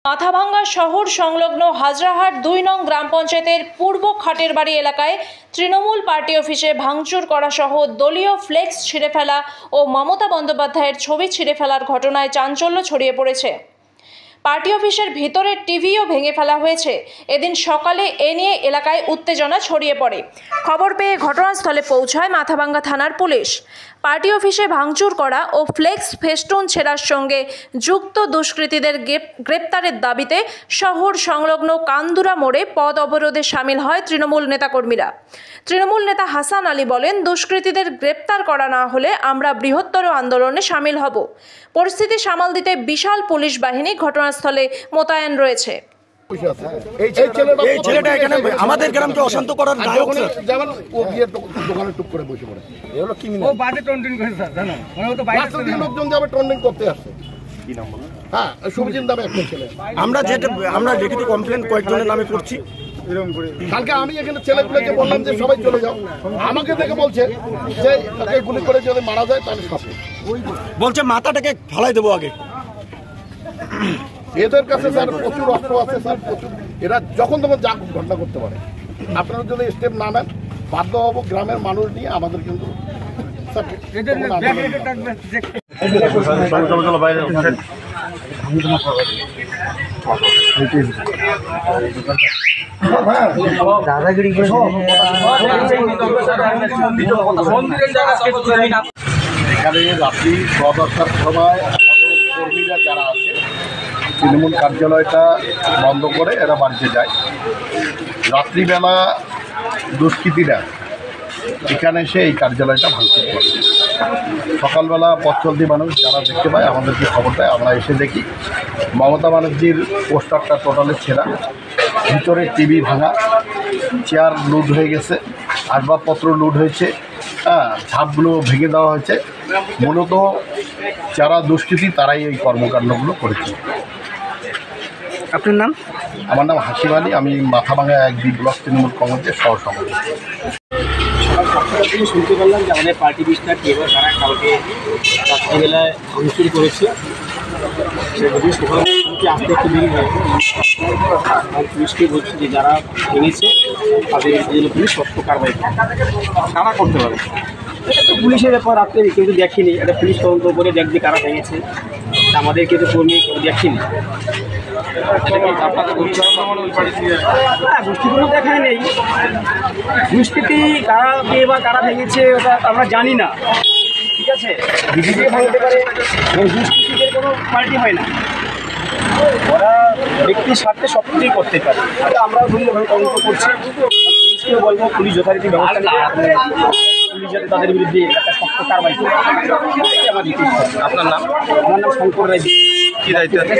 মাথাভাঙ্গা শহর সংলগ্ন হাজরাহাট 2 নং গ্রাম পঞ্চায়েতের পূর্ব খাটের বাড়ি এলাকায় তৃণমূল পার্টি অফিসে ভাঙচুর করা সহ দলীয় ফ্লেক্স ছিঁড়ে ফেলা ও মমতা বন্দ্যোপাধ্যায়ের ছবি ছিঁড়ে ফেলার ঘটনায় চাঞ্চল্য ছড়িয়ে পড়েছে। পার্টি অফিসের ভিতরের টিভিও ভেঙে ফেলা হয়েছে। এদিন সকালে এ নিয়ে এলাকায় উত্তেজনা ছড়িয়ে পড়ে। খবর পেয়ে ঘটনাস্থলে পৌঁছায় মাথাভাঙ্গা থানার পুলিশ। পার্টি অফিসে ভাঙচুর করা ও ফ্লেক্স ফেস্টুন ছেঁড়ার সঙ্গে যুক্ত দুষ্কৃতীদের গ্রেপ্তারের দাবিতে শহর সংলগ্ন কান্দুরা মোড়ে পথ অবরোধে সামিল হয় তৃণমূল নেতাকর্মীরা। তৃণমূল নেতা হাসান আলী বলেন, দুষ্কৃতীদের গ্রেপ্তার করা না হলে আমরা বৃহত্তর আন্দোলনে সামিল হব। পরিস্থিতি সামাল দিতে বিশাল পুলিশ বাহিনী ঘটনাস্থলে মোতায়েন রয়েছে। আমাদের গ্রামকে অশান্ত করার নায়ক যেমন ও গিয়ে দোকানে টুক করে বসে পড়ে, এগুলো কি ও বাজে টন্ডিং করে স্যার, জানো মানে ও তো বাইরে থেকে লোকজন যাবে টন্ডিং করতে আসছে। কি নাম বলো? হ্যাঁ, সুবিজিন নামে একটা ছেলে। আমরা লিখিত কমপ্লেন কয়েকজনের নামে করছি। এরকম করে কালকে আমি এখানে ছেলেগুলোকে বললাম যে সবাই চলে যাও, আমাকে দেখে বলছে যে তাকে গুলি করে যদি মারা যায় তাহলে সাপে বলছে মাথাটাকে ফালাই দেবো আগে। এদের কাছে স্যার প্রচুর অস্ত্র আছে স্যার, প্রচুর। এরা যখন তখন যা ঘটনা করতে পারে। আপনারা যদি স্টেপ না নেন বাধ্য হব গ্রামের মানুষ নিয়ে আমাদের কিন্তু দাদাগিরি এখানে রাত্রি 10টার সময় আমাদের কর্মীরা যারা আছে তৃণমূল কার্যালয়টা বন্ধ করে এরা বাড়িতে যায়। রাত্রিবেলা দুষ্কৃতীরা এখানে এসে এই কার্যালয়টা ভাঙচুর করে। সকালবেলা পথ চলতি মানুষ যারা দেখতে পায় আমাদেরকে খবর দেয়, আমরা এসে দেখি মমতা ব্যানার্জির পোস্টারটা টোটালে ছেঁড়া, ভিতরে টিভি ভাঙা, চেয়ার লুট হয়ে গেছে, আসবাবপত্র লুট হয়েছে, ঝাপগুলো ভেঙে দেওয়া হয়েছে। মূলত যারা দুষ্কৃতী তারাই এই কর্মকাণ্ডগুলো করেছে। আপনার নাম? আমার নাম হাসিম আলী, আমি মাথাভাঙ্গা 1 ব্লক তৃণমূল কংগ্রেসের সহসভাপতি। সকাল থেকে শুনতে পারলাম যে আমাদের পার্টি বিস্তার এবার তারা কালকে রাত্রিবেলায় ভাঙচুর করেছে। সেগুলি সকাল আসতে একটু দেরি হয়। পুলিশকে বলছি যে যারা ভেঙেছে তাদের বিরুদ্ধে পুলিশ শক্ত কারবাই কারা করতে পারে। এটা তো পুলিশের ব্যাপার, রাত্রে কেউ তো দেখেনি, এটা পুলিশ তদন্ত করে দেখবে কারা ভেঙেছে। আমাদেরকে তো কর্মী দেখেনি। গোষ্ঠীগুলো দেখায় নেই, দুষ্কৃতি কারা কে বা কারা ভেঙেছে ওটা আমরা জানি না। ঠিক আছে, বিজেপি ভাঙতে পারে, দুষ্কৃতিদের কোনো পার্টি হয় না, ওরা ব্যক্তির স্বার্থে সব কিছুই করতে পারে। আমরাও ধন্যভাবে তদন্ত করছি, পুলিশকেও বলবো পুলিশ যথারীতি ব্যবস্থা নেবে, পুলিশ যাতে তাদের বিরুদ্ধে একটা শক্ত কারবাই করে। আপনার নাম? আমার নাম শঙ্কর রায়। কি দায়িত্ব আছে?